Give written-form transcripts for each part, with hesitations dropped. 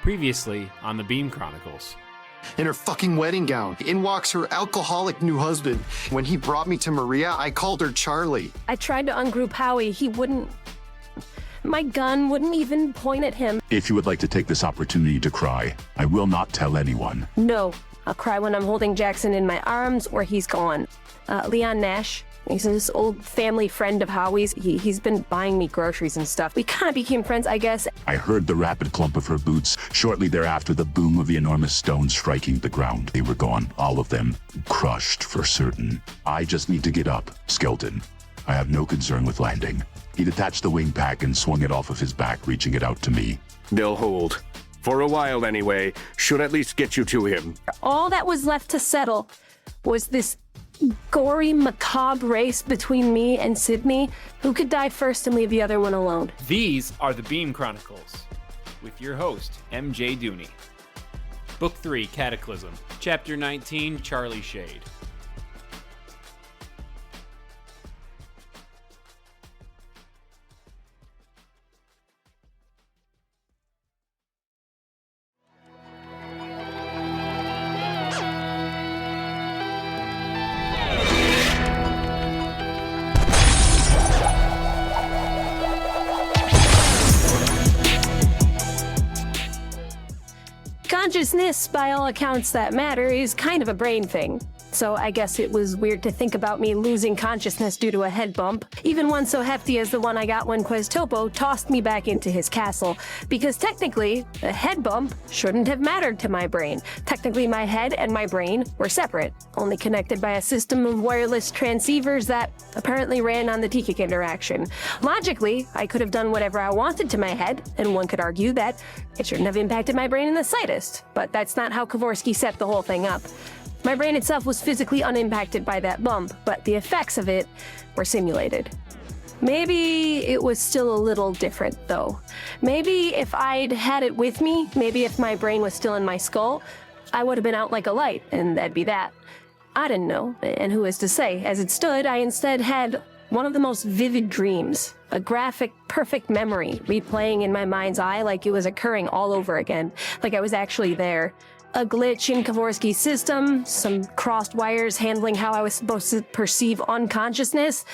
Previously on the Beam Chronicles. In her fucking wedding gown. In walks her alcoholic new husband. When he brought me to Maria, I called her Charlie. I tried to ungroup Howie. He wouldn't. My gun wouldn't even point at him. If you would like to take this opportunity to cry, I will not tell anyone. No. I'll cry when I'm holding Jackson in my arms or he's gone. Leon Nash. He's this old family friend of Howie's. He's been buying me groceries and stuff. We kind of became friends, I guess. I heard the rapid clump of her boots. Shortly thereafter, the boom of the enormous stones striking the ground. They were gone, all of them, crushed for certain. I just need to get up, Skeleton. I have no concern with landing. He detached the wing pack and swung it off of his back, reaching it out to me. They'll hold. For a while anyway. Should at least get you to him. All that was left to settle was this gory, macabre race between me and Sydney. Who could die first and leave the other one alone? These are the Beam Chronicles, with your host, MJ Dooney. Book 3, Cataclysm. Chapter 19, Charlie Shayde. Consciousness, by all accounts that matter, is kind of a brain thing. So I guess it was weird to think about me losing consciousness due to a head bump, even one so hefty as the one I got when Questopo tossed me back into his castle, because technically, a head bump shouldn't have mattered to my brain. Technically, my head and my brain were separate, only connected by a system of wireless transceivers that apparently ran on the T-Kick interaction. Logically, I could have done whatever I wanted to my head, and one could argue that it shouldn't have impacted my brain in the slightest, but that's not how Kowarski set the whole thing up. My brain itself was physically unimpacted by that bump, but the effects of it were simulated. Maybe it was still a little different, though. Maybe if I'd had it with me, maybe if my brain was still in my skull, I would have been out like a light, and that'd be that. I didn't know, and who is to say? As it stood, I instead had one of the most vivid dreams. A graphic, perfect memory, replaying in my mind's eye like it was occurring all over again, like I was actually there. A glitch in Kowarski's system, some crossed wires handling how I was supposed to perceive unconsciousness.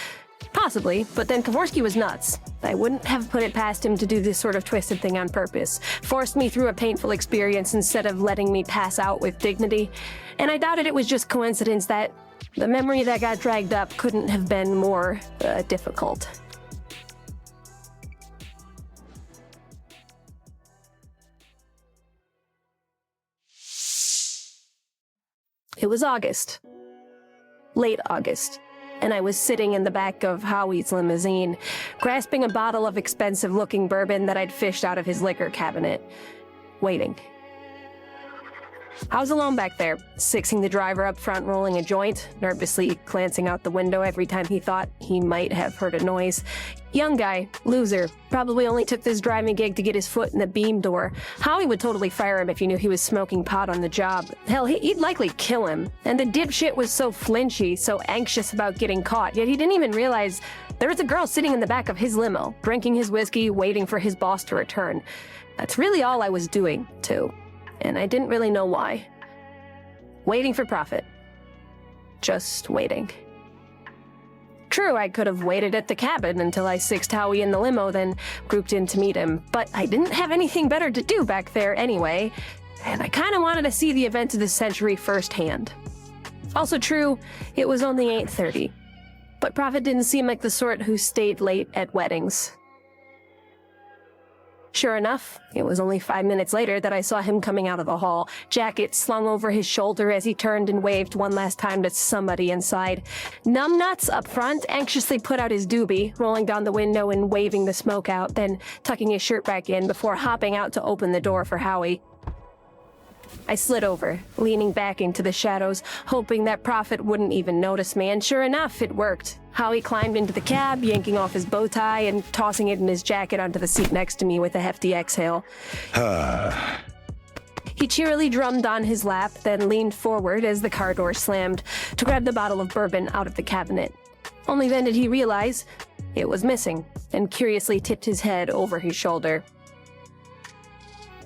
Possibly, but then Kowarski was nuts. I wouldn't have put it past him to do this sort of twisted thing on purpose. Forced me through a painful experience instead of letting me pass out with dignity. And I doubted it was just coincidence that the memory that got dragged up couldn't have been more difficult. It was August. Late August. And I was sitting in the back of Howie's limousine, grasping a bottle of expensive-looking bourbon that I'd fished out of his liquor cabinet, waiting. I was alone back there, sixing the driver up front, rolling a joint, nervously glancing out the window every time he thought he might have heard a noise. Young guy, loser, probably only took this driving gig to get his foot in the beam door. Howie would totally fire him if he knew he was smoking pot on the job. Hell, he'd likely kill him. And the dipshit was so flinchy, so anxious about getting caught, yet he didn't even realize there was a girl sitting in the back of his limo, drinking his whiskey, waiting for his boss to return. That's really all I was doing, too. And I didn't really know why. Waiting for profit. Just waiting. True, I could have waited at the cabin until I sixed Howie in the limo, then grouped in to meet him, but I didn't have anything better to do back there anyway, and I kinda wanted to see the events of the century firsthand. Also true, it was only 8:30, but Prophet didn't seem like the sort who stayed late at weddings. Sure enough, it was only 5 minutes later that I saw him coming out of the hall, jacket slung over his shoulder as he turned and waved one last time to somebody inside. Numbnuts up front anxiously put out his doobie, rolling down the window and waving the smoke out, then tucking his shirt back in before hopping out to open the door for Howie. I slid over, leaning back into the shadows, hoping that Prophet wouldn't even notice me, and sure enough, it worked. Howie climbed into the cab, yanking off his bow tie and tossing it in his jacket onto the seat next to me with a hefty exhale. He cheerily drummed on his lap, then leaned forward as the car door slammed to grab the bottle of bourbon out of the cabinet. Only then did he realize it was missing, and curiously tipped his head over his shoulder.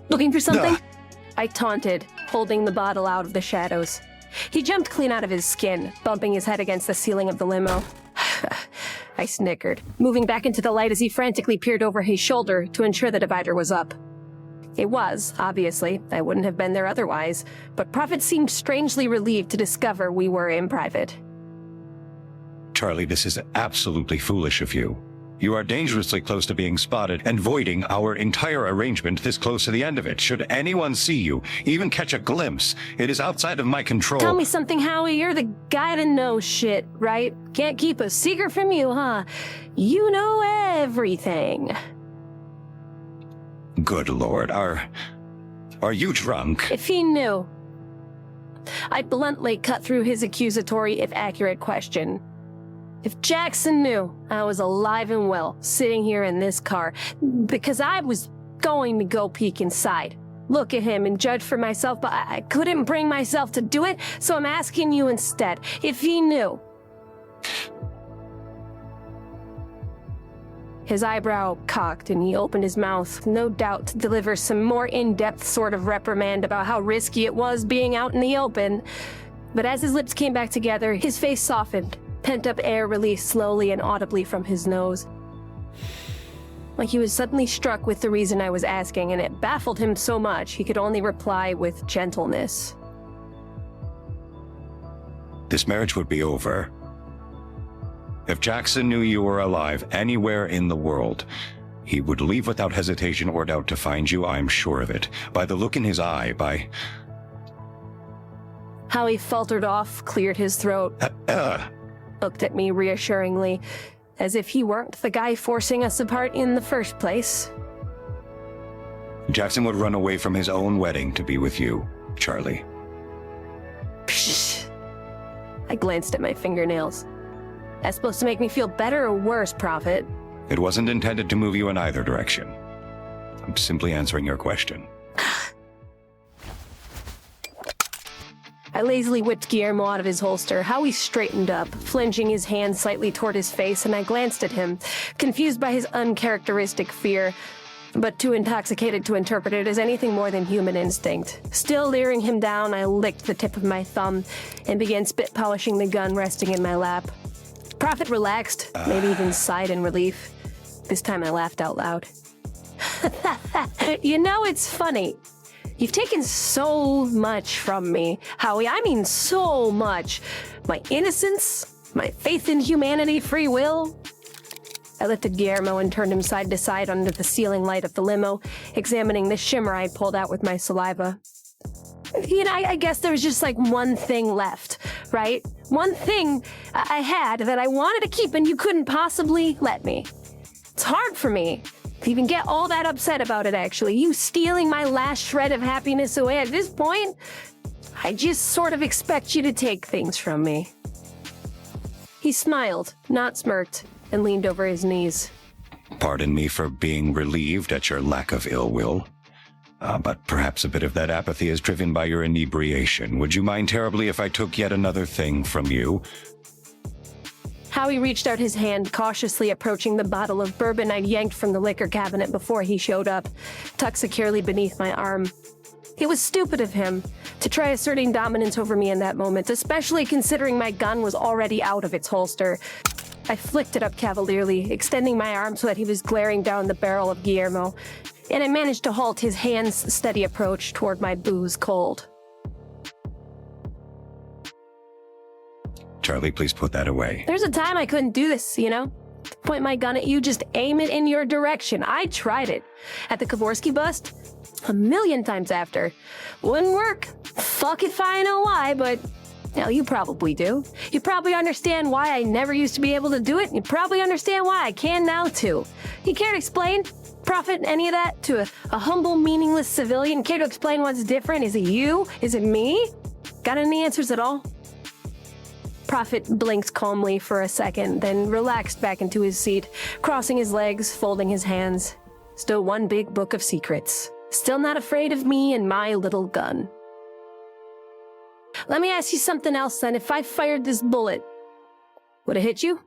Looking for something? I taunted, holding the bottle out of the shadows. He jumped clean out of his skin, bumping his head against the ceiling of the limo. I snickered, moving back into the light as he frantically peered over his shoulder to ensure the divider was up. It was, obviously. I wouldn't have been there otherwise, but Prophet seemed strangely relieved to discover we were in private. Charlie, this is absolutely foolish of you. You are dangerously close to being spotted and voiding our entire arrangement this close to the end of it. Should anyone see you, even catch a glimpse, it is outside of my control. Tell me something, Howie. You're the guy to know shit, right? Can't keep a secret from you, huh? You know everything. Good Lord, are you drunk? If he knew. I bluntly cut through his accusatory, if accurate, question. If Jackson knew I was alive and well, sitting here in this car, because I was going to go peek inside, look at him and judge for myself, but I couldn't bring myself to do it, so I'm asking you instead, if he knew. His eyebrow cocked and he opened his mouth, no doubt to deliver some more in-depth sort of reprimand about how risky it was being out in the open. But as his lips came back together, his face softened. Pent-up air released slowly and audibly from his nose. Like he was suddenly struck with the reason I was asking, and it baffled him so much he could only reply with gentleness. This marriage would be over. If Jackson knew you were alive anywhere in the world, he would leave without hesitation or doubt to find you, I'm sure of it. By the look in his eye, by... Howie faltered off, cleared his throat. Looked at me reassuringly, as if he weren't the guy forcing us apart in the first place. Jackson would run away from his own wedding to be with you, Charlie. Psh. I glanced at my fingernails. That's supposed to make me feel better or worse, Prophet? It wasn't intended to move you in either direction. I'm simply answering your question. I lazily whipped Guillermo out of his holster. Howie straightened up, flinging his hand slightly toward his face, and I glanced at him, confused by his uncharacteristic fear, but too intoxicated to interpret it as anything more than human instinct. Still leering him down, I licked the tip of my thumb and began spit polishing the gun resting in my lap. Prophet relaxed, maybe even sighed in relief. This time I laughed out loud. You know, it's funny. You've taken so much from me, Howie. I mean so much. My innocence, my faith in humanity, free will. I lifted Guillermo and turned him side to side under the ceiling light of the limo, examining the shimmer I'd pulled out with my saliva. You know, I guess there was just like one thing left, right? One thing I had that I wanted to keep and you couldn't possibly let me. It's hard for me to even get all that upset about it, actually. You stealing my last shred of happiness away. At this point, I just sort of expect you to take things from me. He smiled, not smirked, and leaned over his knees. Pardon me for being relieved at your lack of ill will. But perhaps a bit of that apathy is driven by your inebriation. Would you mind terribly if I took yet another thing from you? Howie reached out his hand, cautiously approaching the bottle of bourbon I'd yanked from the liquor cabinet before he showed up, tucked securely beneath my arm. It was stupid of him to try asserting dominance over me in that moment, especially considering my gun was already out of its holster. I flicked it up cavalierly, extending my arm so that he was glaring down the barrel of Guillermo, and I managed to halt his hand's steady approach toward my booze cold. Charlie, please put that away. There's a time I couldn't do this, you know? Point my gun at you, just aim it in your direction. I tried it. At the Kovorski bust, 1,000,000 times after. Wouldn't work. Fuck if I know why, but now you probably do. You probably understand why I never used to be able to do it, and you probably understand why I can now too. You care to explain, Prophet, any of that to a humble, meaningless civilian? Care to explain what's different? Is it you? Is it me? Got any answers at all? Prophet blinked calmly for a second, then relaxed back into his seat, crossing his legs, folding his hands. Still one big book of secrets. Still not afraid of me and my little gun. Let me ask you something else then. If I fired this bullet, would it hit you?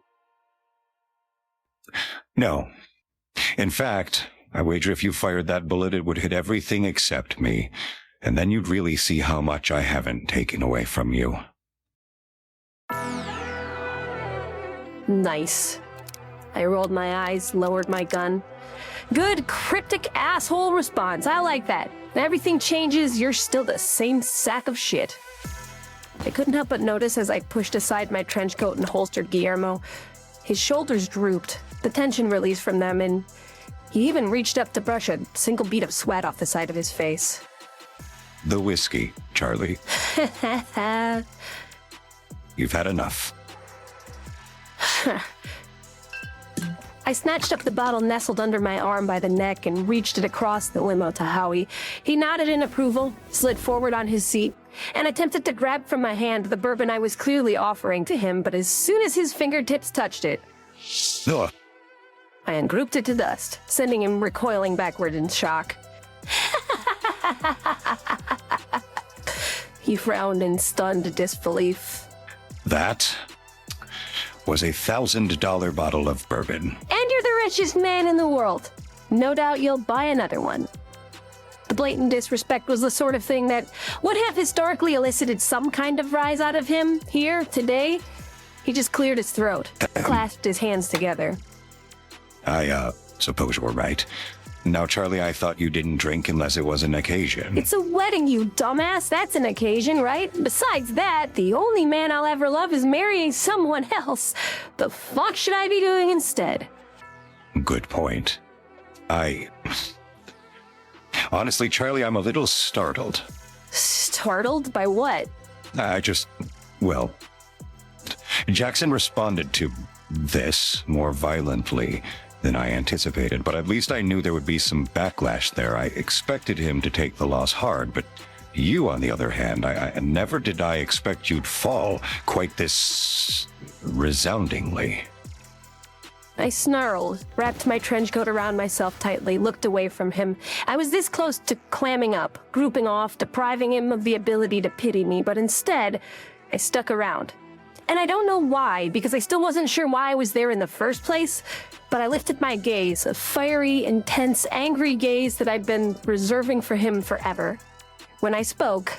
No. In fact, I wager if you fired that bullet, it would hit everything except me. And then you'd really see how much I haven't taken away from you. Nice. I rolled my eyes, lowered my gun. Good cryptic asshole response. I like that. Everything changes, you're still the same sack of shit. I couldn't help but notice as I pushed aside my trench coat and holstered Guillermo. His shoulders drooped, the tension released from them, and he even reached up to brush a single bead of sweat off the side of his face. The whiskey, Charlie. You've had enough. I snatched up the bottle nestled under my arm by the neck and reached it across the limo to Howie. He nodded in approval, slid forward on his seat, and attempted to grab from my hand the bourbon I was clearly offering to him, but as soon as his fingertips touched it, Ugh. I ungrouped it to dust, sending him recoiling backward in shock. He frowned in stunned disbelief. That was $1,000 bottle of bourbon. And you're the richest man in the world. No doubt you'll buy another one. The blatant disrespect was the sort of thing that would have historically elicited some kind of rise out of him. Here, today, he just cleared his throat, clasped his hands together. I suppose you're right. Now, Charlie, I thought you didn't drink unless it was an occasion. It's a wedding, you dumbass. That's an occasion, right? Besides that, the only man I'll ever love is marrying someone else. The fuck should I be doing instead? Good point. Honestly, Charlie, I'm a little startled. Startled? By what? Well, Jackson responded to this more violently than I anticipated, but at least I knew there would be some backlash there. I expected him to take the loss hard, but you, on the other hand, I never did I expect you'd fall quite this resoundingly. I snarled, wrapped my trench coat around myself tightly, looked away from him. I was this close to clamming up, grouping off, depriving him of the ability to pity me, but instead, I stuck around. And I don't know why, because I still wasn't sure why I was there in the first place, but I lifted my gaze, a fiery, intense, angry gaze that I'd been reserving for him forever. When I spoke,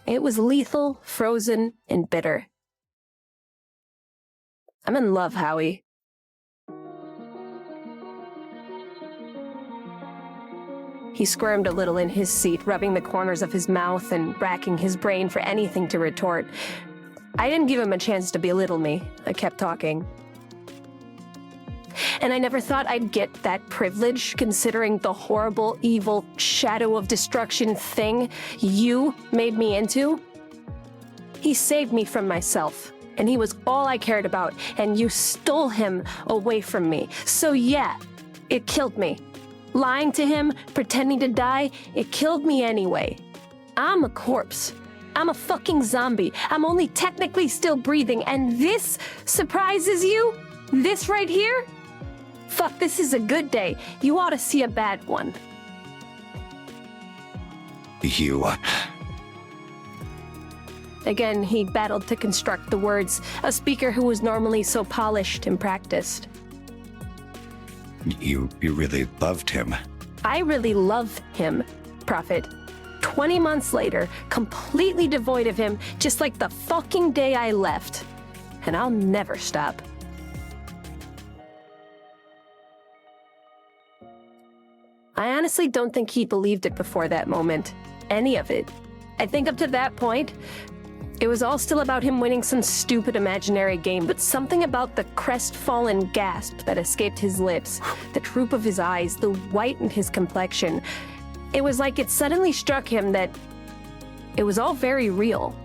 it was lethal, frozen, and bitter. I'm in love, Howie. He squirmed a little in his seat, rubbing the corners of his mouth and racking his brain for anything to retort. I didn't give him a chance to belittle me. I kept talking. And I never thought I'd get that privilege, considering the horrible, evil, shadow of destruction thing you made me into. He saved me from myself, and he was all I cared about, and you stole him away from me. So yeah, it killed me. Lying to him, pretending to die, it killed me anyway. I'm a corpse. I'm a fucking zombie. I'm only technically still breathing, and this surprises you? This right here? Fuck, this is a good day. You ought to see a bad one. You... Again, he battled to construct the words, a speaker who was normally so polished and practiced. You really loved him. I really love him, Prophet. 20 months later, completely devoid of him, just like the fucking day I left. And I'll never stop. I honestly don't think he believed it before that moment. Any of it. I think up to that point, it was all still about him winning some stupid imaginary game, but something about the crestfallen gasp that escaped his lips, the droop of his eyes, the white in his complexion. It was like it suddenly struck him that it was all very real.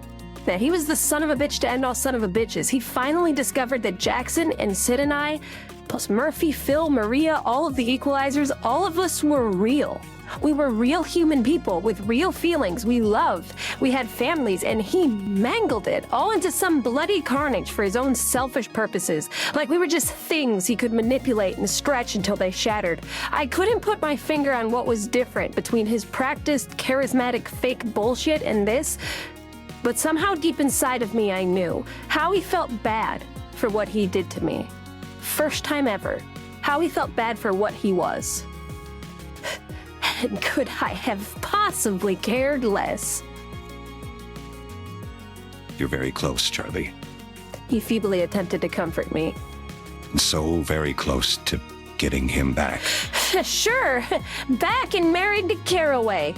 That he was the son of a bitch to end all son of a bitches. He finally discovered that Jackson and Sid and I, plus Murphy, Phil, Maria, all of the equalizers, all of us were real. We were real human people with real feelings. We loved. We had families, and he mangled it all into some bloody carnage for his own selfish purposes. Like we were just things he could manipulate and stretch until they shattered. I couldn't put my finger on what was different between his practiced, charismatic, fake bullshit and this, but somehow deep inside of me I knew how he felt bad for what he did to me. First time ever, how he felt bad for what he was. And could I have possibly cared less? You're very close, Charlie. He feebly attempted to comfort me. So very close to getting him back. Sure, back and married to Caraway.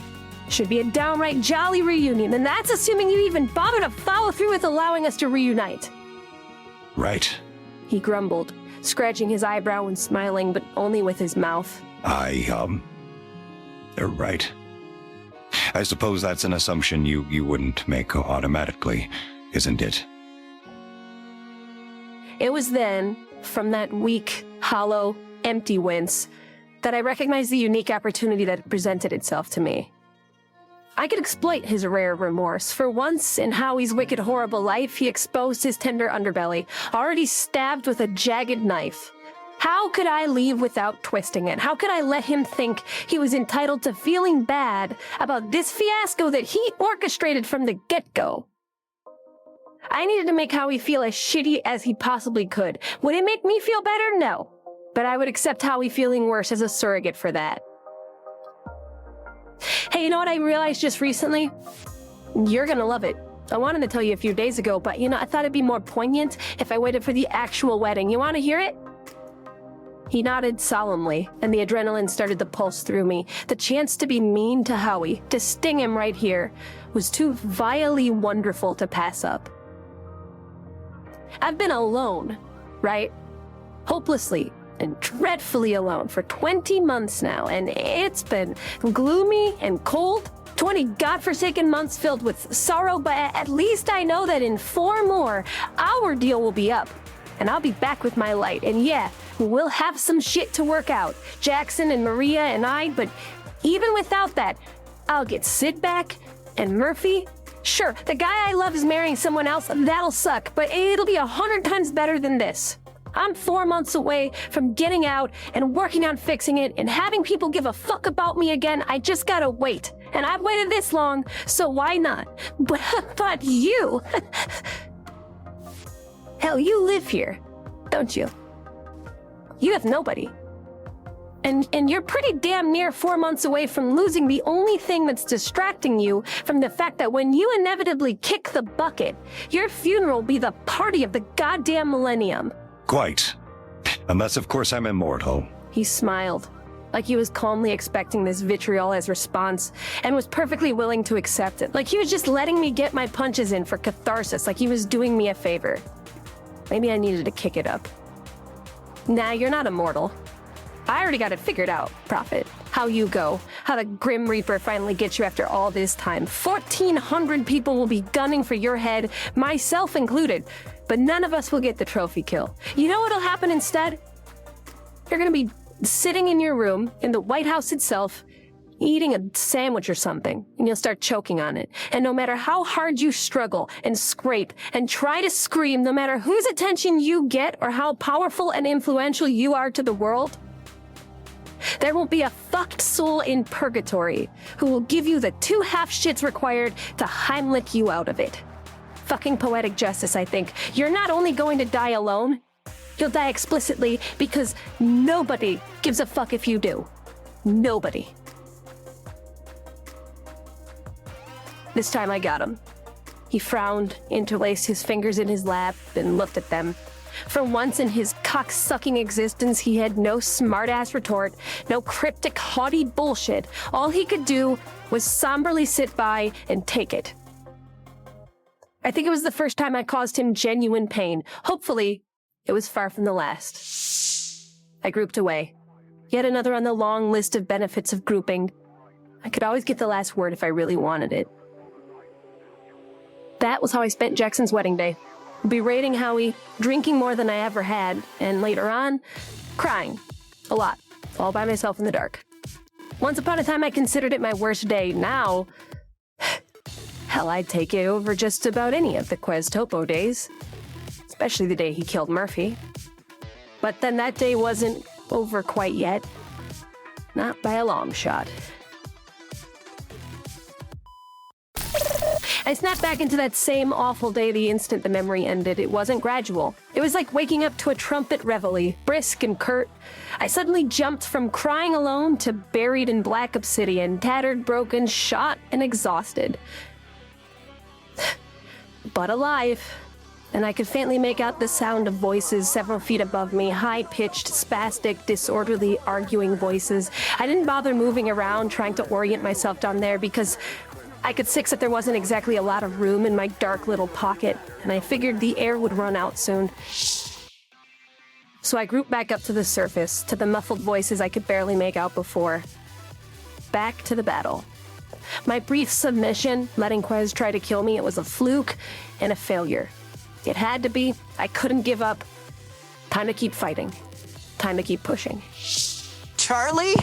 Should be a downright jolly reunion, and that's assuming you even bother to follow through with allowing us to reunite. Right. He grumbled, scratching his eyebrow and smiling, but only with his mouth. They're right. I suppose that's an assumption you wouldn't make automatically, isn't it? It was then, from that weak, hollow, empty wince, that I recognized the unique opportunity that presented itself to me. I could exploit his rare remorse. For once in Howie's wicked, horrible life, he exposed his tender underbelly, already stabbed with a jagged knife. How could I leave without twisting it? How could I let him think he was entitled to feeling bad about this fiasco that he orchestrated from the get-go? I needed to make Howie feel as shitty as he possibly could. Would it make me feel better? No. But I would accept Howie feeling worse as a surrogate for that. Hey, you know what I realized just recently? You're gonna love it. I wanted to tell you a few days ago, but I thought it'd be more poignant if I waited for the actual wedding. You want to hear it? He nodded solemnly, and the adrenaline started to pulse through me. The chance to be mean to Howie, to sting him right here, was too vilely wonderful to pass up. I've been alone, right? Hopelessly and dreadfully alone for 20 months now, and it's been gloomy and cold. 20 godforsaken months filled with sorrow, but at least I know that in 4 more, our deal will be up. And I'll be back with my light. And yeah, we'll have some shit to work out. Jackson and Maria and I, but even without that, I'll get Sid back and Murphy. Sure, the guy I love is marrying someone else. That'll suck, but it'll be 100 times better than this. I'm 4 months away from getting out and working on fixing it and having people give a fuck about me again. I just gotta wait. And I've waited this long, so why not? But you... Hell, you live here, don't you? You have nobody. And you're pretty damn near 4 months away from losing the only thing that's distracting you from the fact that when you inevitably kick the bucket, your funeral will be the party of the goddamn millennium. Quite. Unless, of course, I'm immortal. He smiled, like he was calmly expecting this vitriol as response, and was perfectly willing to accept it. Like he was just letting me get my punches in for catharsis, like he was doing me a favor. Maybe I needed to kick it up. Nah, you're not immortal. I already got it figured out, Prophet. How you go. How the Grim Reaper finally gets you after all this time. 1,400 people will be gunning for your head, myself included. But none of us will get the trophy kill. You know what'll happen instead? You're gonna be sitting in your room, in the White House itself, eating a sandwich or something, and you'll start choking on it. And no matter how hard you struggle and scrape and try to scream, no matter whose attention you get or how powerful and influential you are to the world, there won't be a fucked soul in purgatory who will give you the 2 half-shits required to Heimlich you out of it. Fucking poetic justice, I think. You're not only going to die alone, you'll die explicitly because nobody gives a fuck if you do. Nobody. This time I got him. He frowned, interlaced his fingers in his lap, and looked at them. For once in his cock-sucking existence, he had no smart-ass retort, no cryptic, haughty bullshit. All he could do was somberly sit by and take it. I think it was the first time I caused him genuine pain. Hopefully, it was far from the last. I grouped away. Yet another on the long list of benefits of grouping. I could always get the last word if I really wanted it. That was how I spent Jackson's wedding day. Berating Howie, drinking more than I ever had, and later on, crying. A lot. All by myself in the dark. Once upon a time, I considered it my worst day. Now, hell, I'd take it over just about any of the Quez Topo days. Especially the day he killed Murphy. But then that day wasn't over quite yet. Not by a long shot. I snapped back into that same awful day the instant the memory ended. It wasn't gradual. It was like waking up to a trumpet reveille, brisk and curt. I suddenly jumped from crying alone to buried in black obsidian, tattered, broken, shot, and exhausted. But alive. And I could faintly make out the sound of voices several feet above me, high-pitched, spastic, disorderly, arguing voices. I didn't bother moving around, trying to orient myself down there, because I could sense that there wasn't exactly a lot of room in my dark little pocket, and I figured the air would run out soon. So I grouped back up to the surface, to the muffled voices I could barely make out before. Back to the battle. My brief submission, letting Quez try to kill me, it was a fluke and a failure. It had to be. I couldn't give up. Time to keep fighting. Time to keep pushing. Charlie?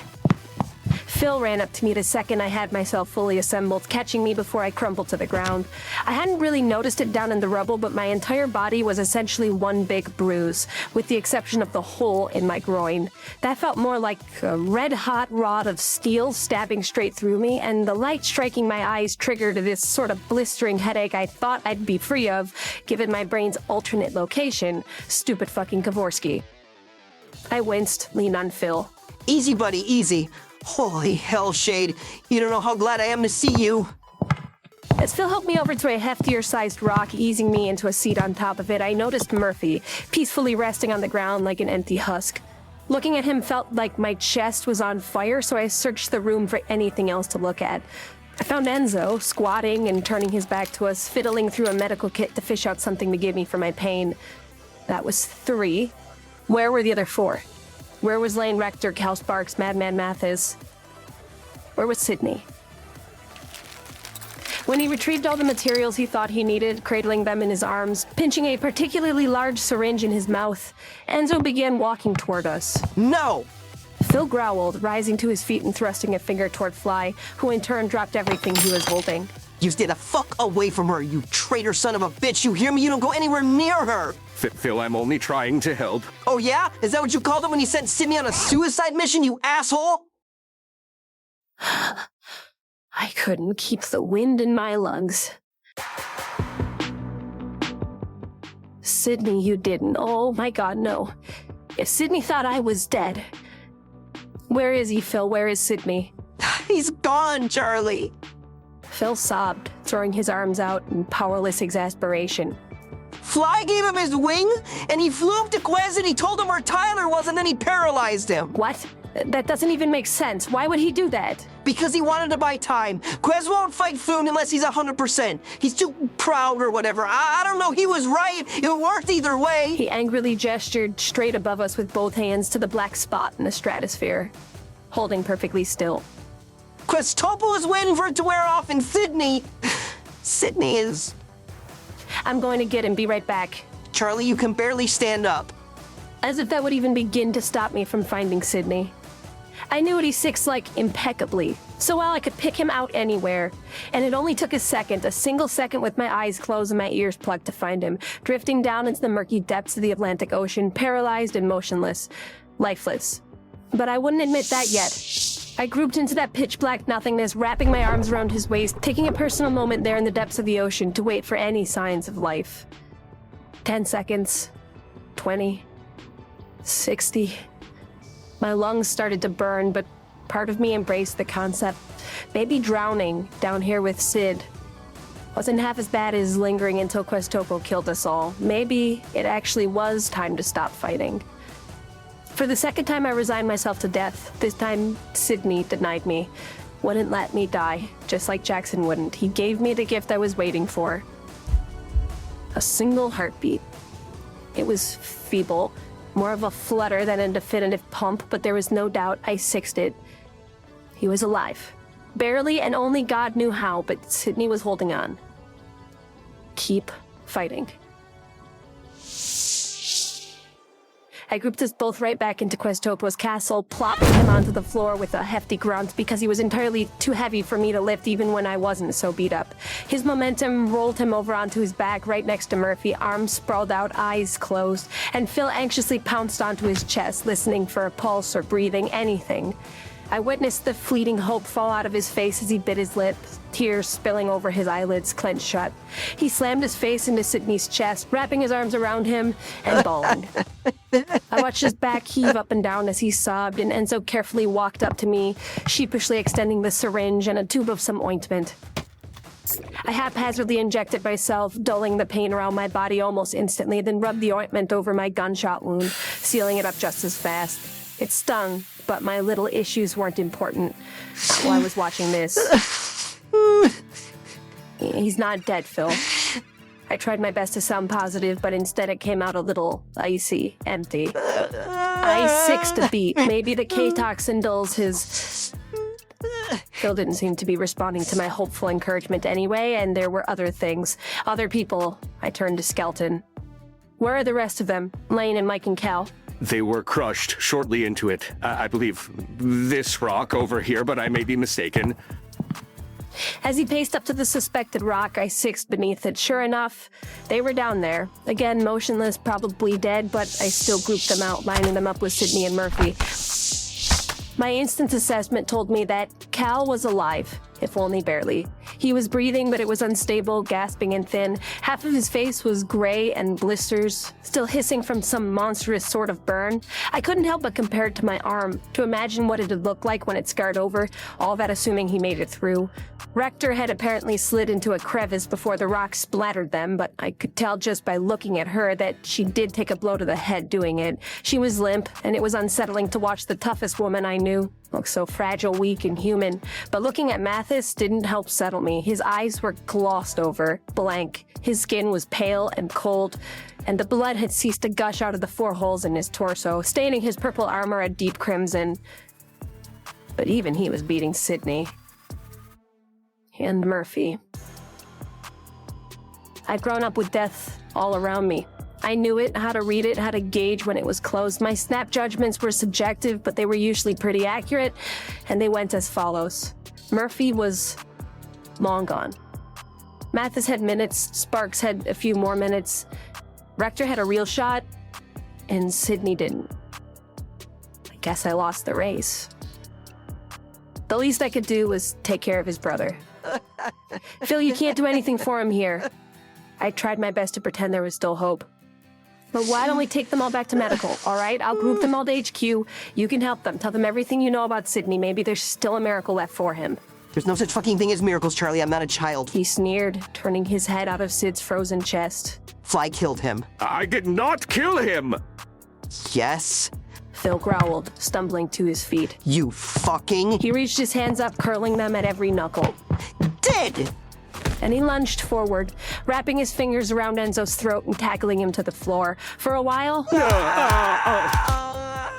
Phil ran up to me the second I had myself fully assembled, catching me before I crumpled to the ground. I hadn't really noticed it down in the rubble, but my entire body was essentially one big bruise, with the exception of the hole in my groin. That felt more like a red-hot rod of steel stabbing straight through me, and the light striking my eyes triggered this sort of blistering headache I thought I'd be free of, given my brain's alternate location. Stupid fucking Kavorsky. I winced, leaned on Phil. Easy, buddy, easy. Holy hell, Shayde. You don't know how glad I am to see you. As Phil helped me over to a heftier-sized rock, easing me into a seat on top of it, I noticed Murphy, peacefully resting on the ground like an empty husk. Looking at him felt like my chest was on fire, so I searched the room for anything else to look at. I found Enzo, squatting and turning his back to us, fiddling through a medical kit to fish out something to give me for my pain. That was 3. Where were the other 4? Where was Lane Rector, Cal Sparks, Madman Mathis? Where was Sydney? When he retrieved all the materials he thought he needed, cradling them in his arms, pinching a particularly large syringe in his mouth, Enzo began walking toward us. No! Phil growled, rising to his feet and thrusting a finger toward Fly, who in turn dropped everything he was holding. You stay the fuck away from her, you traitor son of a bitch. You hear me? You don't go anywhere near her. Phil, I'm only trying to help. Oh yeah? Is that what you called it when you sent Sydney on a suicide mission, you asshole? I couldn't keep the wind in my lungs. Sydney, you didn't. Oh my god, no. If Sydney thought I was dead. Where is he, Phil? Where is Sydney? He's gone, Charlie. Phil sobbed, throwing his arms out in powerless exasperation. Fly gave him his wing, and he flew up to Quez and he told him where Tyler was, and then he paralyzed him. What? That doesn't even make sense. Why would he do that? Because he wanted to buy time. Quez won't fight Foon unless he's 100%. He's too proud or whatever. I don't know. He was right. It worked either way. He angrily gestured straight above us with both hands to the black spot in the stratosphere, holding perfectly still. Quez Topo is waiting for it to wear off, and Sydney is... I'm going to get him. Be right back. Charlie, you can barely stand up. As if that would even begin to stop me from finding Sydney. I knew what he six like impeccably, so well I could pick him out anywhere. And it only took a single second with my eyes closed and my ears plugged to find him, drifting down into the murky depths of the Atlantic Ocean, paralyzed and motionless. Lifeless. But I wouldn't admit that yet. I grouped into that pitch-black nothingness, wrapping my arms around his waist, taking a personal moment there in the depths of the ocean to wait for any signs of life. 10 seconds. 20. 60. My lungs started to burn, but part of me embraced the concept. Maybe drowning down here with Sid wasn't half as bad as lingering until Questopo killed us all. Maybe it actually was time to stop fighting. For the second time, I resigned myself to death. This time, Sydney denied me. Wouldn't let me die, just like Jackson wouldn't. He gave me the gift I was waiting for. A single heartbeat. It was feeble. More of a flutter than a definitive pump, but there was no doubt I sixed it. He was alive. Barely, and only God knew how, but Sydney was holding on. Keep fighting. I grouped us both right back into Questopo's castle, plopping him onto the floor with a hefty grunt because he was entirely too heavy for me to lift even when I wasn't so beat up. His momentum rolled him over onto his back right next to Murphy, arms sprawled out, eyes closed, and Phil anxiously pounced onto his chest, listening for a pulse or breathing, anything. I witnessed the fleeting hope fall out of his face as he bit his lip, tears spilling over his eyelids clenched shut. He slammed his face into Sydney's chest, wrapping his arms around him and bawling. I watched his back heave up and down as he sobbed, and Enzo carefully walked up to me, sheepishly extending the syringe and a tube of some ointment. I haphazardly injected myself, dulling the pain around my body almost instantly, then rubbed the ointment over my gunshot wound, sealing it up just as fast. It stung, but my little issues weren't important while I was watching this. He's not dead, Phil. I tried my best to sound positive, but instead it came out a little icy, empty. I-6 a beat. Maybe the K-toxin dulls his... Phil didn't seem to be responding to my hopeful encouragement anyway, and there were other things. Other people. I turned to Skelton. Where are the rest of them? Lane and Mike and Cal? They were crushed shortly into it. I believe this rock over here, but I may be mistaken. As he paced up to the suspected rock, I sixed beneath it. Sure enough, they were down there. Again, motionless, probably dead, but I still grouped them out, lining them up with Sydney and Murphy. My instant assessment told me that Cal was alive, if only barely. He was breathing, but it was unstable, gasping and thin. Half of his face was gray and blisters, still hissing from some monstrous sort of burn. I couldn't help but compare it to my arm, to imagine what it had looked like when it scarred over, all that assuming he made it through. Rector had apparently slid into a crevice before the rock splattered them, but I could tell just by looking at her that she did take a blow to the head doing it. She was limp, and it was unsettling to watch the toughest woman I knew look so fragile, weak, and human. But looking at Mathis didn't help settle me. His eyes were glossed over, blank. His skin was pale and cold, and the blood had ceased to gush out of the 4 holes in his torso, staining his purple armor a deep crimson. But even he was beating Sydney. And Murphy. I'd grown up with death all around me. I knew it, how to read it, how to gauge when it was close. My snap judgments were subjective, but they were usually pretty accurate, and they went as follows. Murphy was long gone. Mathis had minutes, Sparks had a few more minutes, Rector had a real shot, and Sydney didn't. I guess I lost the race. The least I could do was take care of his brother. Phil, you can't do anything for him here. I tried my best to pretend there was still hope. But why don't we take them all back to medical, all right? I'll group them all to HQ. You can help them. Tell them everything you know about Sydney. Maybe there's still a miracle left for him. There's no such fucking thing as miracles, Charlie. I'm not a child. He sneered, turning his head out of Sid's frozen chest. Fly killed him. I did not kill him! Yes? Phil growled, stumbling to his feet. You fucking... He reached his hands up, curling them at every knuckle. Dead! And he lunged forward, wrapping his fingers around Enzo's throat and tackling him to the floor. For a while, I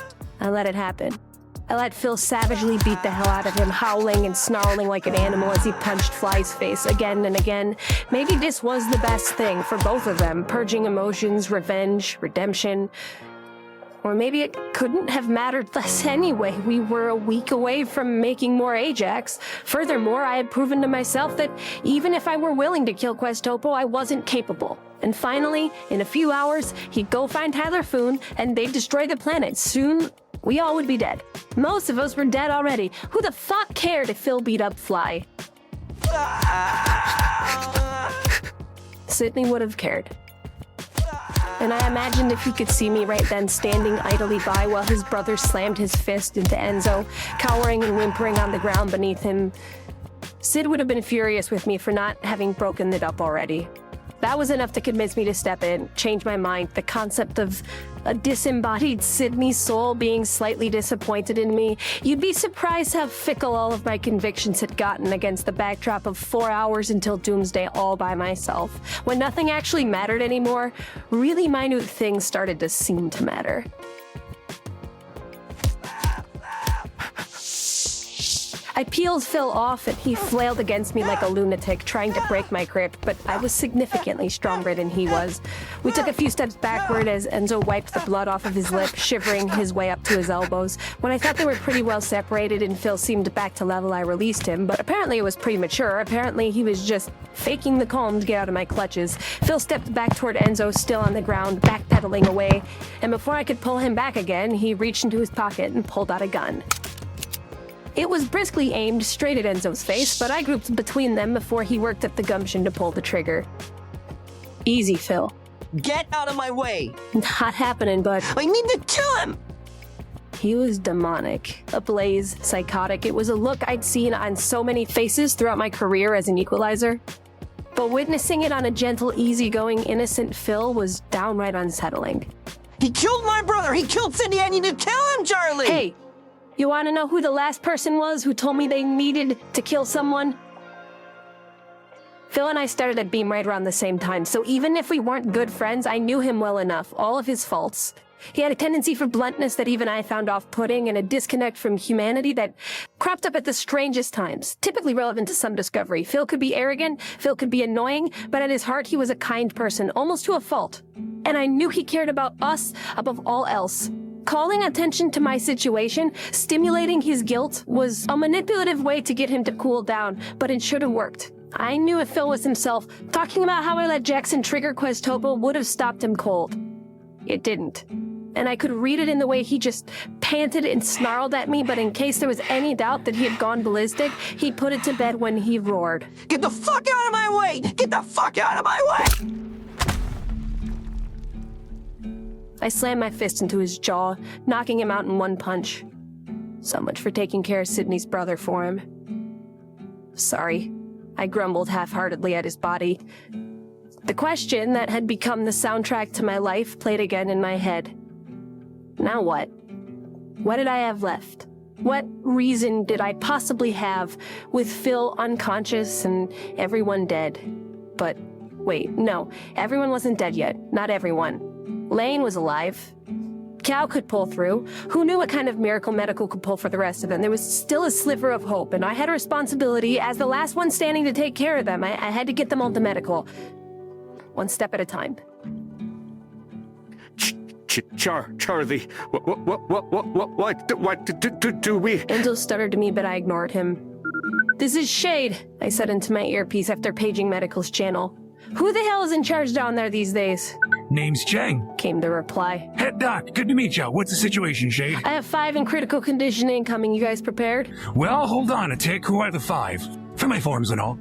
let it happen. I let Phil savagely beat the hell out of him, howling and snarling like an animal as he punched Fly's face again and again. Maybe this was the best thing for both of them, purging emotions, revenge, redemption. Or maybe it couldn't have mattered less anyway. We were a week away from making more Ajax. Furthermore, I had proven to myself that even if I were willing to kill Questopo, I wasn't capable. And finally, in a few hours, he'd go find Tyler Foon, and they'd destroy the planet. Soon, we all would be dead. Most of us were dead already. Who the fuck cared if Phil beat up Fly? Sydney would have cared. And I imagined if he could see me right then standing idly by while his brother slammed his fist into Enzo, cowering and whimpering on the ground beneath him. Sid would have been furious with me for not having broken it up already. That was enough to convince me to step in, change my mind. The concept of a disembodied Sydney soul being slightly disappointed in me. You'd be surprised how fickle all of my convictions had gotten against the backdrop of 4 hours until doomsday all by myself. When nothing actually mattered anymore, really minute things started to seem to matter. I peeled Phil off and he flailed against me like a lunatic, trying to break my grip, but I was significantly stronger than he was. We took a few steps backward as Enzo wiped the blood off of his lip, shivering his way up to his elbows. When I thought they were pretty well separated and Phil seemed back to level, I released him, but apparently it was premature. Apparently he was just faking the calm to get out of my clutches. Phil stepped back toward Enzo, still on the ground, backpedaling away, and before I could pull him back again, he reached into his pocket and pulled out a gun. It was briskly aimed straight at Enzo's face, but I grouped between them before he worked up the gumption to pull the trigger. Easy, Phil. Get out of my way! Not happening, bud. I need to kill him! He was demonic, ablaze, psychotic. It was a look I'd seen on so many faces throughout my career as an equalizer. But witnessing it on a gentle, easygoing, innocent Phil was downright unsettling. He killed my brother! He killed Cindy! I need to kill him, Charlie! Hey, you want to know who the last person was who told me they needed to kill someone? Phil and I started at Beam right around the same time, so even if we weren't good friends, I knew him well enough, all of his faults. He had a tendency for bluntness that even I found off-putting, and a disconnect from humanity that cropped up at the strangest times, typically relevant to some discovery. Phil could be arrogant, Phil could be annoying, but at his heart he was a kind person, almost to a fault. And I knew he cared about us above all else. Calling attention to my situation, stimulating his guilt, was a manipulative way to get him to cool down, but it should have worked. I knew if Phil was himself, talking about how I let Jackson trigger Questopo would have stopped him cold. It didn't. And I could read it in the way he just panted and snarled at me, but in case there was any doubt that he had gone ballistic, he put it to bed when he roared. Get the fuck out of my way! Get the fuck out of my way! I slammed my fist into his jaw, knocking him out in one punch. So much for taking care of Sydney's brother for him. Sorry, I grumbled half-heartedly at his body. The question that had become the soundtrack to my life played again in my head. Now what? What did I have left? What reason did I possibly have with Phil unconscious and everyone dead? But wait, no, everyone wasn't dead yet. Not everyone. Lane was alive. Cal could pull through. Who knew what kind of miracle medical could pull for the rest of them? There was still a sliver of hope, and I had a responsibility as the last one standing to take care of them. I had to get them all to medical. One step at a time. Charlie, what do we... Enzo stuttered to me, but I ignored him. This is Shayde, I said into my earpiece after paging Medical's channel. Who the hell is in charge down there these days? Name's Chang. Came the reply. Head doc, good to meet you. What's the situation, Shayde? I have 5 in critical condition incoming. You guys prepared? Well, hold on a tick. Who are the 5? For my forms and all.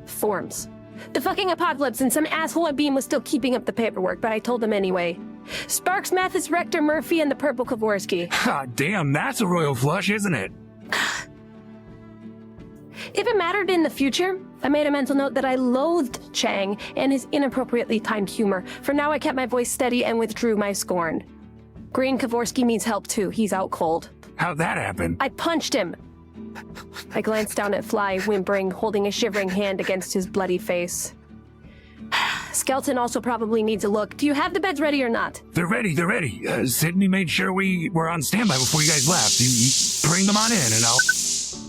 Forms. The fucking apocalypse, and some asshole at Beam was still keeping up the paperwork, but I told them anyway. Sparks, Mathis, Rector, Murphy, and the Purple Kavorsky. Ha, damn, that's a royal flush, isn't it? If it mattered in the future, I made a mental note that I loathed Chang and his inappropriately timed humor. For now, I kept my voice steady and withdrew my scorn. Green Kavorsky needs help too. He's out cold. How'd that happen? I punched him. I glanced down at Fly, whimpering, holding a shivering hand against his bloody face. Skeleton also probably needs a look. Do you have the beds ready or not? They're ready. Sydney made sure we were on standby before you guys left. You bring them on in and I'll...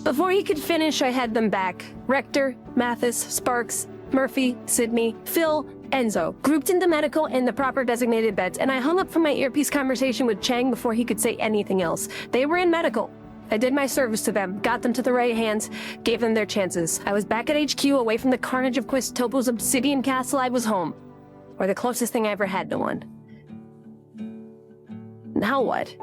Before he could finish, I had them back. Rector, Mathis, Sparks, Murphy, Sydney, Phil, Enzo, grouped into medical in the proper designated beds, and I hung up from my earpiece conversation with Chang before he could say anything else. They were in medical. I did my service to them, got them to the right hands, gave them their chances. I was back at HQ, away from the carnage of Questopo's obsidian castle. I was home. Or the closest thing I ever had to one. Now what?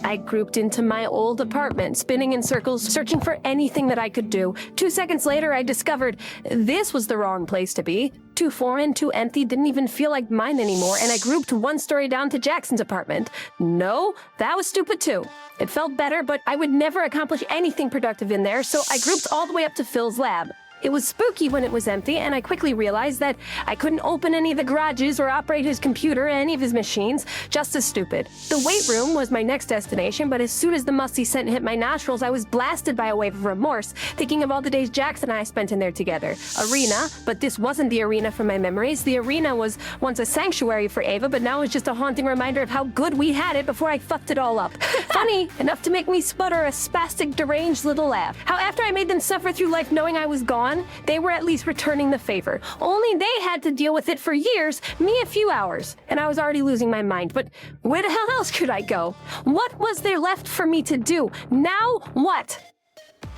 I grouped into my old apartment, spinning in circles, searching for anything that I could do. 2 seconds later, I discovered this was the wrong place to be. Too foreign, too empty, didn't even feel like mine anymore, and I grouped 1 story down to Jackson's apartment. No, that was stupid too. It felt better, but I would never accomplish anything productive in there, so I grouped all the way up to Phil's lab. It was spooky when it was empty, and I quickly realized that I couldn't open any of the garages or operate his computer or any of his machines. Just as stupid. The weight room was my next destination, but as soon as the musty scent hit my nostrils, I was blasted by a wave of remorse, thinking of all the days Jackson and I spent in there together. Arena, but this wasn't the arena from my memories. The arena was once a sanctuary for Ava, but now it's just a haunting reminder of how good we had it before I fucked it all up. Funny, enough to make me sputter a spastic, deranged little laugh. How after I made them suffer through life knowing I was gone, they were at least returning the favor. Only they had to deal with it for years, me a few hours. And I was already losing my mind, but where the hell else could I go? What was there left for me to do? Now what?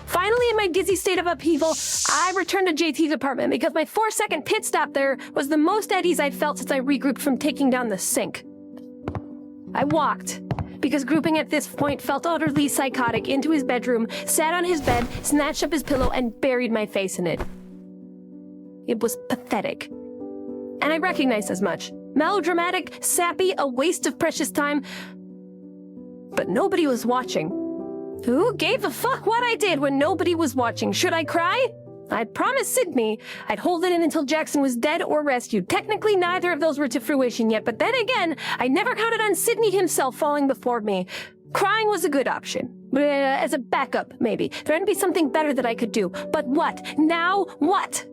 Finally, in my dizzy state of upheaval, I returned to JT's apartment because my 4-second pit stop there was the most at ease I'd felt since I regrouped from taking down the sink. I walked, because grouping at this point felt utterly psychotic, into his bedroom, sat on his bed, snatched up his pillow, and buried my face in it. It was pathetic. And I recognized as much. Melodramatic, sappy, a waste of precious time. But nobody was watching. Who gave a fuck what I did when nobody was watching? Should I cry? I promised Sydney I'd hold it in until Jackson was dead or rescued. Technically, neither of those were to fruition yet, but then again, I never counted on Sydney himself falling before me. Crying was a good option. As a backup, maybe. There had to be something better that I could do. But what? Now what?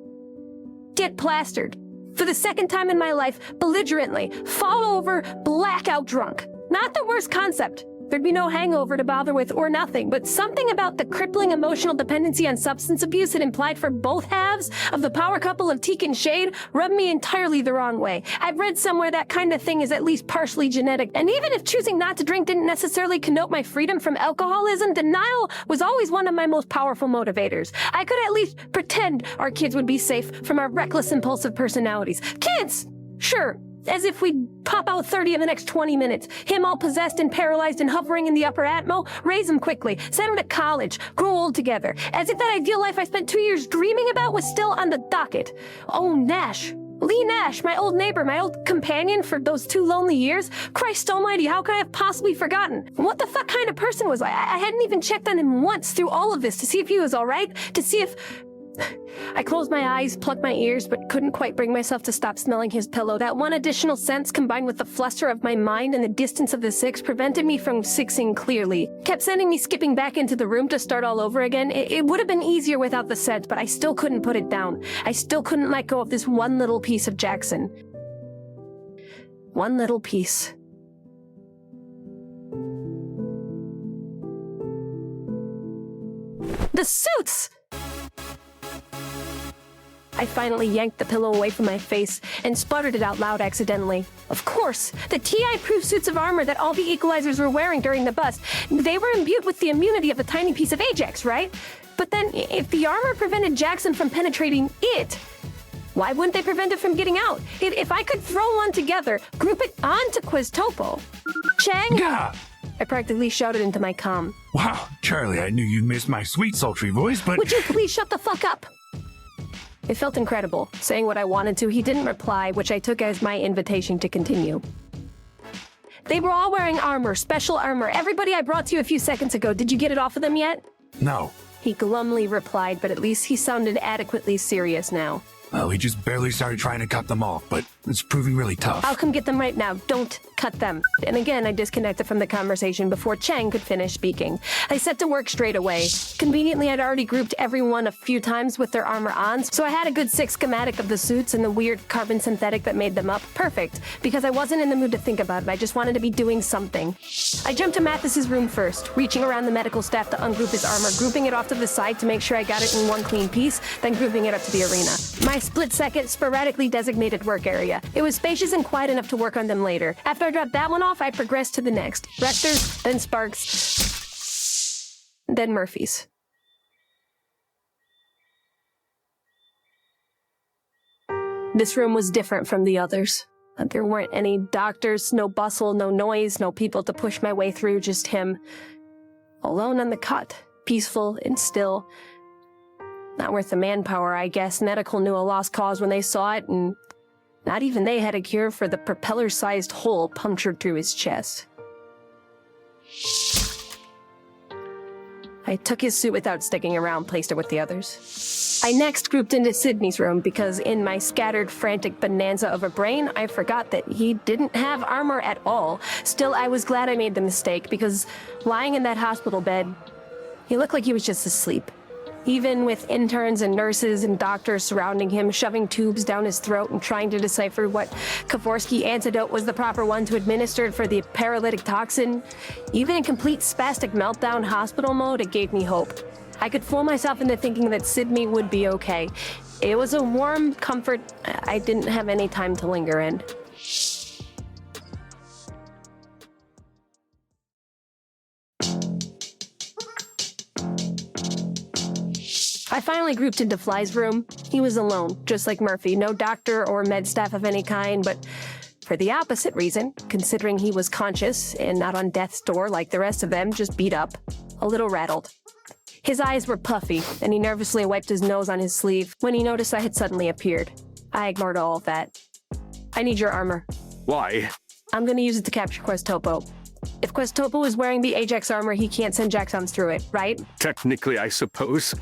Get plastered. For the second time in my life, belligerently, fall over, blackout drunk. Not the worst concept. There'd be no hangover to bother with or nothing, but something about the crippling emotional dependency on substance abuse it implied for both halves of the power couple of Teak and Shayde rubbed me entirely the wrong way. I've read somewhere that kind of thing is at least partially genetic, and even if choosing not to drink didn't necessarily connote my freedom from alcoholism, denial was always one of my most powerful motivators. I could at least pretend our kids would be safe from our reckless, impulsive personalities. Kids! Sure. As if we'd pop out 30 in the next 20 minutes. Him all possessed and paralyzed and hovering in the upper atmo. Raise him quickly. Send him to college. Grow old together. As if that ideal life I spent 2 years dreaming about was still on the docket. Oh, Nash. Lee Nash, my old neighbor, my old companion for those 2 lonely years. Christ almighty, how could I have possibly forgotten? What the fuck kind of person was I? I hadn't even checked on him once through all of this to see if he was all right, to see if... I closed my eyes, plugged my ears, but couldn't quite bring myself to stop smelling his pillow. That one additional sense, combined with the fluster of my mind and the distance of the six, prevented me from sixing clearly. Kept sending me skipping back into the room to start all over again. It would have been easier without the scent, but I still couldn't put it down. I still couldn't let go of this one little piece of Jackson. One little piece. The suits! I finally yanked the pillow away from my face and spluttered it out loud accidentally. Of course, the TI-proof suits of armor that all the equalizers were wearing during the bust, they were imbued with the immunity of a tiny piece of Ajax, right? But then, if the armor prevented Jackson from penetrating it, why wouldn't they prevent it from getting out? If I could throw one together, group it onto Quiztopo. Chang? Gah! I practically shouted into my comm. Wow, Charlie, I knew you missed my sweet, sultry voice, but... Would you please shut the fuck up? It felt incredible. Saying what I wanted to, he didn't reply, which I took as my invitation to continue. They were all wearing armor, special armor. Everybody I brought to you a few seconds ago. Did you get it off of them yet? No. He glumly replied, but at least he sounded adequately serious now. Well, we just barely started trying to cut them off, but it's proving really tough. I'll come get them right now. Don't cut them. And again, I disconnected from the conversation before Chang could finish speaking. I set to work straight away. Conveniently, I'd already grouped everyone a few times with their armor on, so I had a good 6 schematic of the suits and the weird carbon synthetic that made them up. Perfect, because I wasn't in the mood to think about it. I just wanted to be doing something. I jumped to Mathis's room first, reaching around the medical staff to ungroup his armor, grouping it off to the side to make sure I got it in one clean piece, then grouping it up to the arena. My split-second, sporadically designated work area. It was spacious and quiet enough to work on them later. After I dropped that one off, I progressed to the next. Rector's, then Sparks, then Murphy's. This room was different from the others. There weren't any doctors, no bustle, no noise, no people to push my way through, just him. Alone on the cot, peaceful and still. Not worth the manpower, I guess. Medical knew a lost cause when they saw it, and not even they had a cure for the propeller-sized hole punctured through his chest. I took his suit without sticking around, placed it with the others. I next grouped into Sydney's room because in my scattered, frantic bonanza of a brain, I forgot that he didn't have armor at all. Still, I was glad I made the mistake because lying in that hospital bed, he looked like he was just asleep. Even with interns and nurses and doctors surrounding him, shoving tubes down his throat and trying to decipher what Kavorsky antidote was the proper one to administer for the paralytic toxin. Even in complete spastic meltdown hospital mode, it gave me hope. I could fool myself into thinking that Sydney would be okay. It was a warm comfort I didn't have any time to linger in. I finally grouped into Fly's room. He was alone, just like Murphy. No doctor or med staff of any kind, but For the opposite reason, considering he was conscious and not on death's door like the rest of them, just beat up, a little rattled. His eyes were puffy, and he nervously wiped his nose on his sleeve when he noticed I had suddenly appeared. I ignored all of that. I need your armor. Why? I'm gonna use it to capture Questopo. If Questopo is wearing the Ajax armor, he can't send Jaxons through it, right? Technically, I suppose.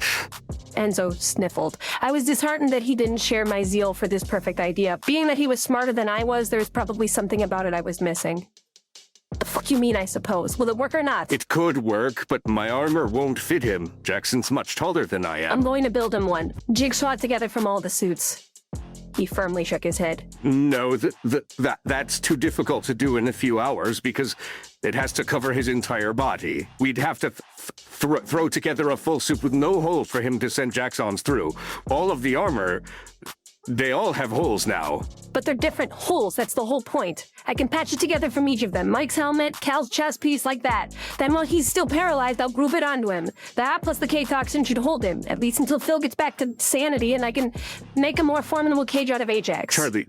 Enzo sniffled. I was disheartened that he didn't share my zeal for this perfect idea. Being that he was smarter than I was, there was probably something about it I was missing. The fuck you mean, I suppose? Will it work or not? It could work, but my armor won't fit him. Jackson's much taller than I am. I'm going to build him one. Jigsaw it together from all the suits. He firmly shook his head. No, that's too difficult to do in a few hours because it has to cover his entire body. We'd have to throw together a full suit with no hole for him to send Jaxons through. All of the armor, they all have holes now. But they're different holes, that's the whole point. I can patch it together from each of them. Mike's helmet, Cal's chest piece, like that. Then while he's still paralyzed, I'll group it onto him. That plus the K-toxin should hold him, at least until Phil gets back to sanity and I can make a more formidable cage out of Ajax. Charlie,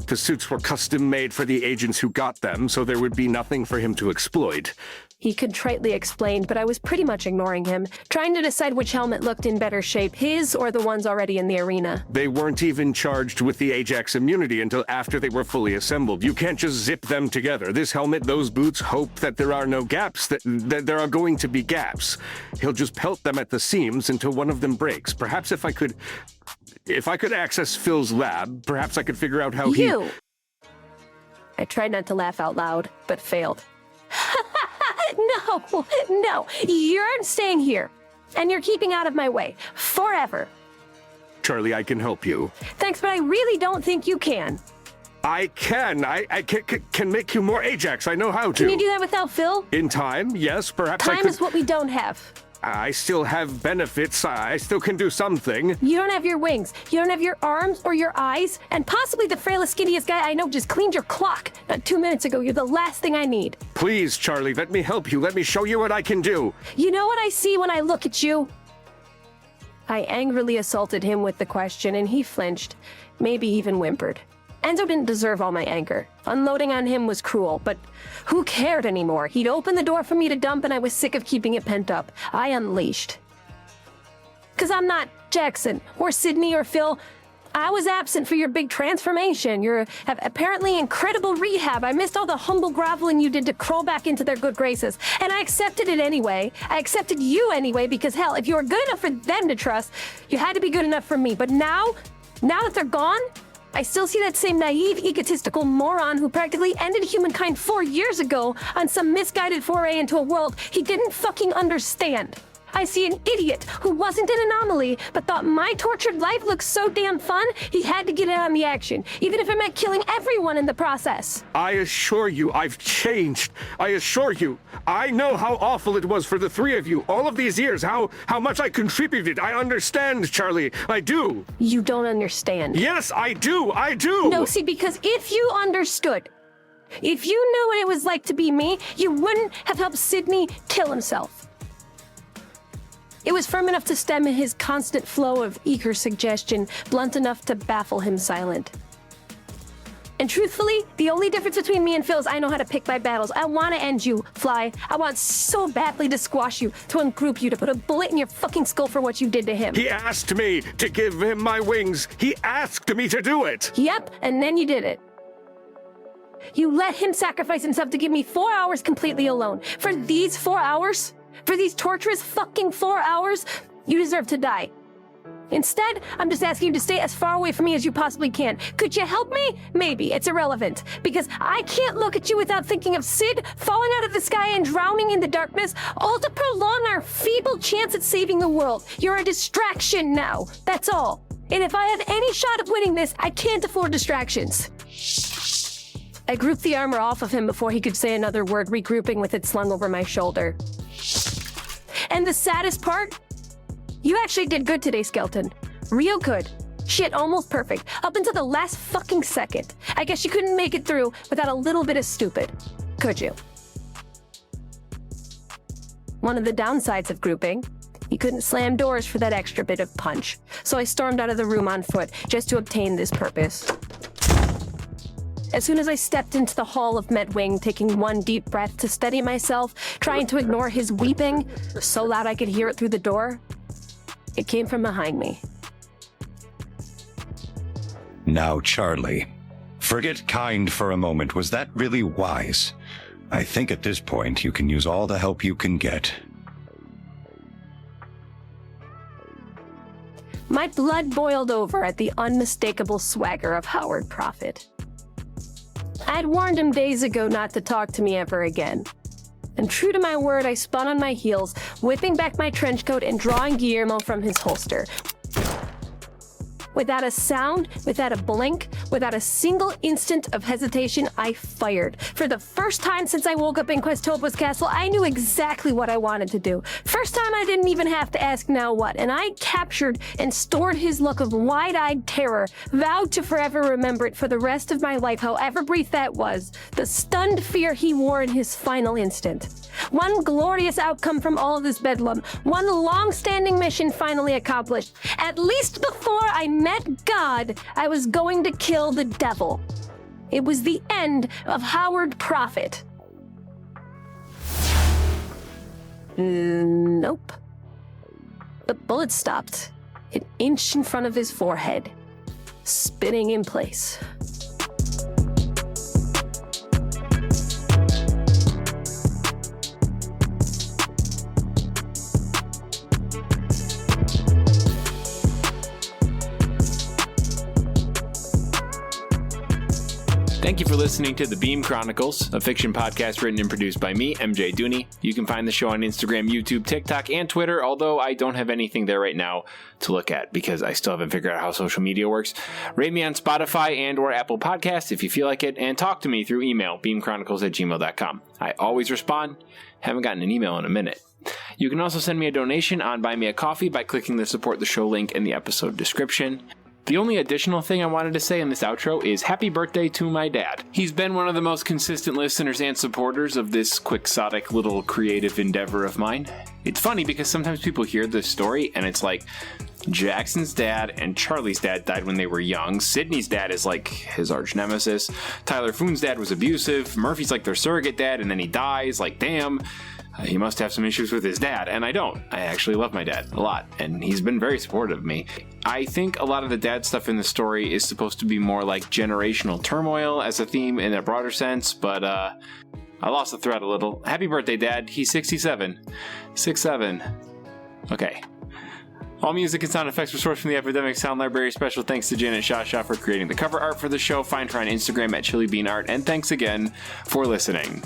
the suits were custom-made for the agents who got them, so there would be nothing for him to exploit. He contritely explained, but I was pretty much ignoring him, trying to decide which helmet looked in better shape, his or the ones already in the arena. They weren't even charged with the Ajax immunity until after they were fully assembled. You can't just zip them together. This helmet, those boots, hope that there are no gaps, that there are going to be gaps. He'll just pelt them at the seams until one of them breaks. Perhaps if I could access Phil's lab, perhaps I could figure out how You! I tried not to laugh out loud, but failed. No, you're staying here, and you're keeping out of my way, forever. Charlie, I can help you. Thanks, but I really don't think you can. I can. I can make you more Ajax. I know how to. Can you do that without Phil? In time, yes. Perhaps I Time could. is what we don't have. I still have benefits. I still can do something. You don't have your wings. You don't have your arms or your eyes. And possibly the frailest, skinniest guy I know just cleaned your clock. Not 2 minutes ago. You're the last thing I need. Please, Charlie, let me help you. Let me show you what I can do. You know what I see when I look at you? I angrily assaulted him with the question, and he flinched, maybe even whimpered. Enzo didn't deserve all my anger. Unloading on him was cruel, but who cared anymore? He'd opened the door for me to dump, and I was sick of keeping it pent up. I unleashed. 'Cause I'm not Jackson, or Sydney, or Phil. I was absent for your big transformation, your apparently incredible rehab. I missed all the humble groveling you did to crawl back into their good graces. And I accepted it anyway. I accepted you anyway, because hell, if you were good enough for them to trust, you had to be good enough for me. But now that they're gone, I still see that same naive, egotistical moron who practically ended humankind 4 years ago on some misguided foray into a world he didn't fucking understand. I see an idiot who wasn't an anomaly, but thought my tortured life looked so damn fun, he had to get in on the action, even if it meant killing everyone in the process. I assure you, I've changed. I assure you, I know how awful it was for the three of you all of these years, how much I contributed. I understand, Charlie. I do. You don't understand. Yes, I do. I do. No, see, because if you understood, if you knew what it was like to be me, you wouldn't have helped Sydney kill himself. It was firm enough to stem his constant flow of eager suggestion, blunt enough to baffle him silent. And truthfully, the only difference between me and Phil is I know how to pick my battles. I want to end you, Fly. I want so badly to squash you, to ungroup you, to put a bullet in your fucking skull for what you did to him. He asked me to give him my wings. He asked me to do it. Yep, and then you did it. You let him sacrifice himself to give me 4 hours completely alone. For these 4 hours? For these torturous fucking 4 hours, you deserve to die. Instead, I'm just asking you to stay as far away from me as you possibly can. Could you help me? Maybe. It's irrelevant. Because I can't look at you without thinking of Sid falling out of the sky and drowning in the darkness, all to prolong our feeble chance at saving the world. You're a distraction now. That's all. And if I have any shot of winning this, I can't afford distractions. I grouped the armor off of him before he could say another word, regrouping with it slung over my shoulder. And the saddest part? You actually did good today, Skeleton. Real good. Shit, almost perfect. Up until the last fucking second. I guess you couldn't make it through without a little bit of stupid. Could you? One of the downsides of grouping, you couldn't slam doors for that extra bit of punch. So I stormed out of the room on foot just to obtain this purpose. As soon as I stepped into the hall of Medwing, taking one deep breath to steady myself, trying to ignore his weeping, so loud I could hear it through the door, it came from behind me. Now, Charlie, forget kind for a moment. Was that really wise? I think at this point you can use all the help you can get. My blood boiled over at the unmistakable swagger of Howard Prophet. I'd warned him days ago not to talk to me ever again. And true to my word, I spun on my heels, whipping back my trench coat and drawing Guillermo from his holster. Without a sound, without a blink, without a single instant of hesitation, I fired. For the first time since I woke up in Questopa's castle, I knew exactly what I wanted to do. First time I didn't even have to ask now what, and I captured and stored his look of wide-eyed terror, vowed to forever remember it for the rest of my life, however brief that was, the stunned fear he wore in his final instant. One glorious outcome from all of this bedlam, one long-standing mission finally accomplished. At least before I met God, I was going to kill the devil. It was the end of Howard Prophet. Nope. The bullet stopped, an inch in front of his forehead, spinning in place. Thank you for listening to The Beam Chronicles, a fiction podcast written and produced by me, MJ Dooney. You can find the show on Instagram, YouTube, TikTok, and Twitter, although I don't have anything there right now to look at because I still haven't figured out how social media works. Rate me on Spotify and or Apple Podcasts if you feel like it, and talk to me through email, beamchronicles@gmail.com. I always respond. Haven't gotten an email in a minute. You can also send me a donation on Buy Me a Coffee by clicking the support the show link in the episode description. The only additional thing I wanted to say in this outro is happy birthday to my dad. He's been one of the most consistent listeners and supporters of this quixotic little creative endeavor of mine. It's funny because sometimes people hear this story and it's like, Jackson's dad and Charlie's dad died when they were young. Sydney's dad is like his arch nemesis. Tyler Foon's dad was abusive. Murphy's like their surrogate dad and then he dies. Like, damn. He must have some issues with his dad, and I don't. I actually love my dad a lot, and he's been very supportive of me. I think a lot of the dad stuff in the story is supposed to be more like generational turmoil as a theme in a broader sense, but I lost the thread a little. Happy birthday, Dad. He's 67. 6'7". Okay. All music and sound effects were sourced from the Epidemic Sound Library. Special thanks to Janet Shasha for creating the cover art for the show. Find her on Instagram at ChiliBeanArt, and thanks again for listening.